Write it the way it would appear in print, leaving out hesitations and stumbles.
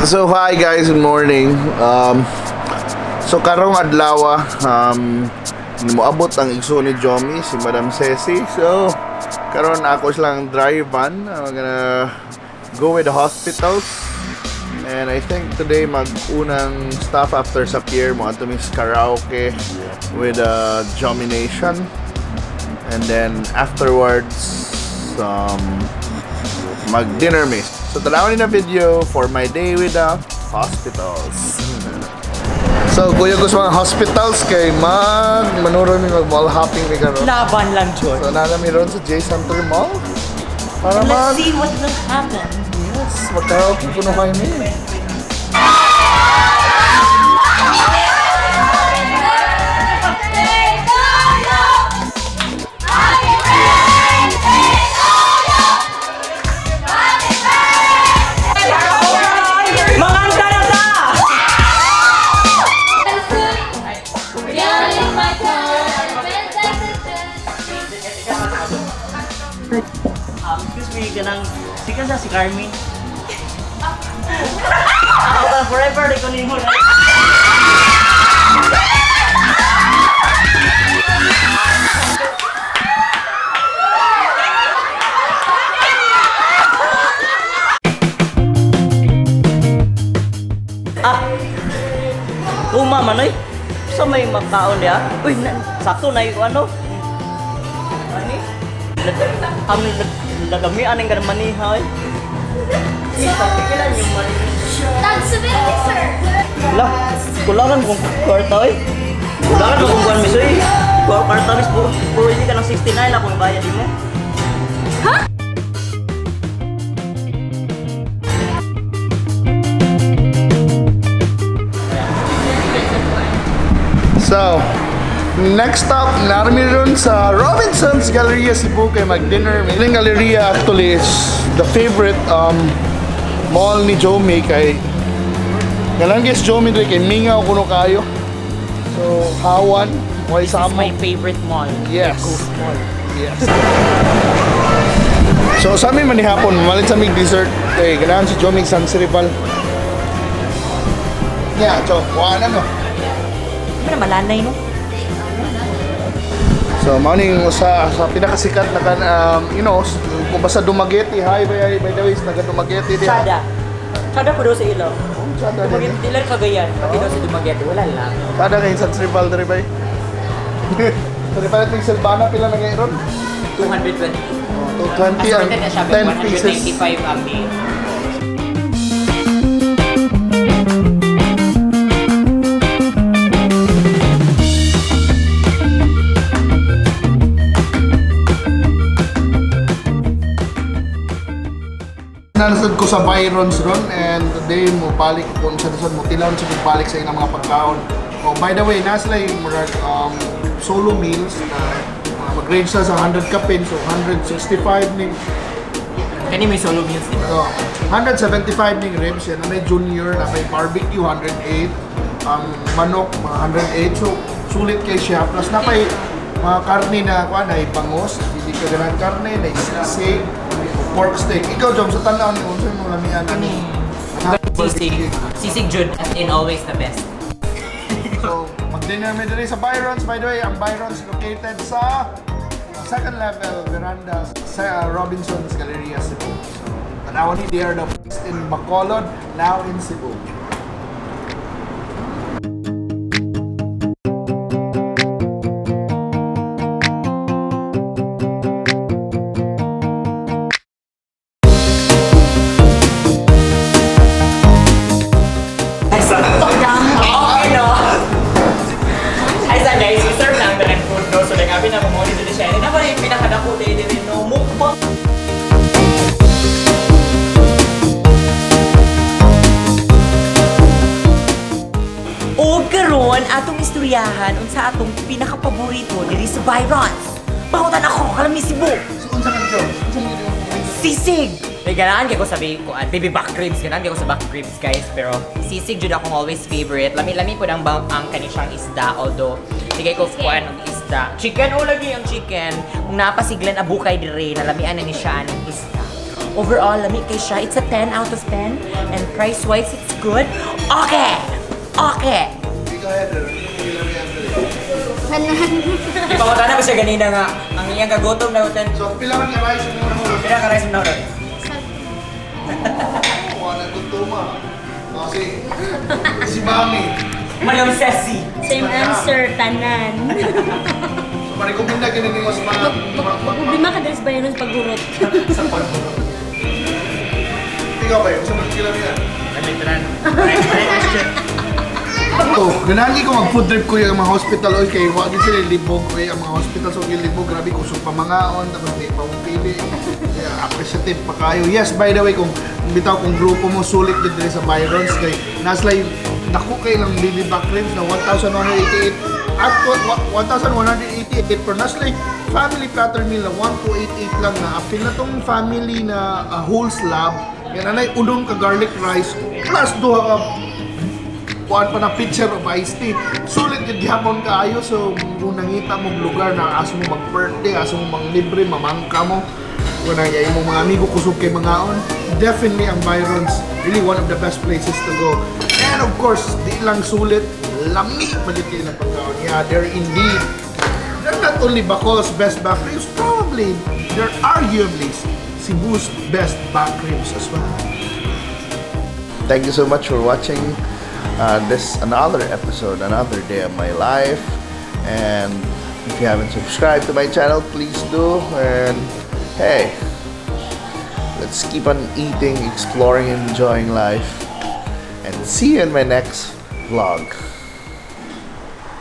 So hi guys, good morning. So karong adlaw moabot ang igsoon ni Jomie, si Madame Cece. So karon ako silang drive-an. I'm gonna go with the hospitals. And I think today mag-unang stop after sa pier mo ato mis karaoke with Jomie Nation. And then afterwards mag-dinner miss. So talawin na video for my day with the hospitals. So kuya gusto mga hospitals kay manuro mi mag-mall hopping mi karon. Laban lang jud. So nalami ron sa J Center Mall. Para let's see what will happen. Yes, mag-karaoke kuno kayo ni. Excuse me, ganang sikat sa si Carmi. Ako ba forever di ko nimo na. Uma man oy. Sa may makaon dia. Uy, sakto na yung ano. Ani? Amin nagamian ang ganang maniha eh. Ipapikilan yung maniha. Tag-70, sir! Wala, kulangan kung kwarta eh. Kulangan kung kuwan miso eh. Kwarta mis, puro hindi ka ng 69 na kung bayad mo. Ha? So, next stop, narami ron sa Robinsons Galleria Cebu kay mag-dinner. Yung Galleria actually is the favorite mall ni Jomie kay galang guys Jomie doy kay mingaw kuno kayo. So, hawan, why sama? My favorite mall. Yes. Ghost Mall. Yes. So, sa amin manihapon, malit sa aming dessert kay ganahan si Jomie San Rival. Yeah, so, wala no. Pero malanay no? So, morning sa pinakasikat na kan, you know, kung basta Dumaguete, hi by the way, naga Dumaguete din. Chada. Chada po daw sa ilaw. Chada din. Dumaguete, ilan Cagayan. Pati daw sa Dumaguete, wala lang. Chada kayo sa Rival diri bay. Sa Rival ting Silvana pila na ngayon ron? 220. 220 ang 10 pieces. 195 ang day. Nalasad ko sa Byron's ron and today mo balik ko sa dasod mo tilaw sa balik sa ilang mga pagkaon. Oh, by the way, nasa lang yung solo meals na mag-range sa 100 kapin, so 165 ning Kani may solo meals din. 175 ning ribs yan, na may junior, na may barbecue 108, manok 108, so sulit kay siya. Plus na may mga karne na kuan ay bangos, hindi ka ganang karne, na sisig, pork steak. Ikaw, Jom, sa tanaw ni Unsa mo lamian ani? Sisig jud, as in always the best. So, mag-dinner me diri sa Byron's. By the way, ang Byron's located sa second level veranda sa Robinsons Galleria Cebu. So, tanaw ni they are the first in Bacolod, now in Cebu. Atong istoryahan unsa atong pinaka-paborito diri sa Byron's. Pangutan ako, Kalami Cebu. So, unsa man Jom? Sisig. May ganahan kay ko sabi ko, baby back ribs, ganahan kay ko sa back ribs guys, pero sisig jud akong always favorite. Lami-lami po ang kani siyang isda, although Ligay ko kuan og isda. Chicken o lagi ang chicken. Kung napasiglan abukay dire, nalamian na ni siya ng isda. overall, lami kay siya. It's a 10 out of 10. And price-wise, it's good. Okay! Okay! Di pa matana ko siya ganina nga. Ang iyang kagutom na utan. So, pila man ka rice mo na Pila ka rice mo na utan? Wala gutuma. Si Mami. Madame Cece. Same answer, tanan. So, marikomenda kinigin mo sa mga... Problema ka dahil sa bayan sa paghurot. Sa pagbuno. Ikaw ba yun? Sa mga kila niya? Naliteran. Question. Oh, ganagi ko mag-food trip ko yung mga hospital oy kay wag sila libog ko ang mga hospital so yung libog grabe kusog pa mangaon tapos di pa mong pili. Kaya appreciative pa kayo. Yes, by the way, kung bitaw kung grupo mo sulit din diri sa Byron's kay naslay dako kay lang baby back ribs na 1,188 at 1,188 per naslay family platter meal na 1,288 lang na apil na tong family na whole slab. Yan anay udon ka garlic rice plus duha ka kuan pa na picture of iced tea. Sulit yung gihapon kaayo. So, kung nangita mong lugar na aso mo mag-birthday, aso mo mang-libre, mamangka mo, kung nangyay mong mga amigo kusog kay mangaon, definitely ang Byron's really one of the best places to go. And of course, di lang sulit, lami magiging na pagkaon. Yeah, they're indeed. They're not only Bacol's best back ribs, probably they're arguably Cebu's best back ribs as well. Thank you so much for watching. This another episode, another day of my life, and if you haven't subscribed to my channel, please do. And hey, let's keep on eating, exploring, enjoying life, and see you in my next vlog.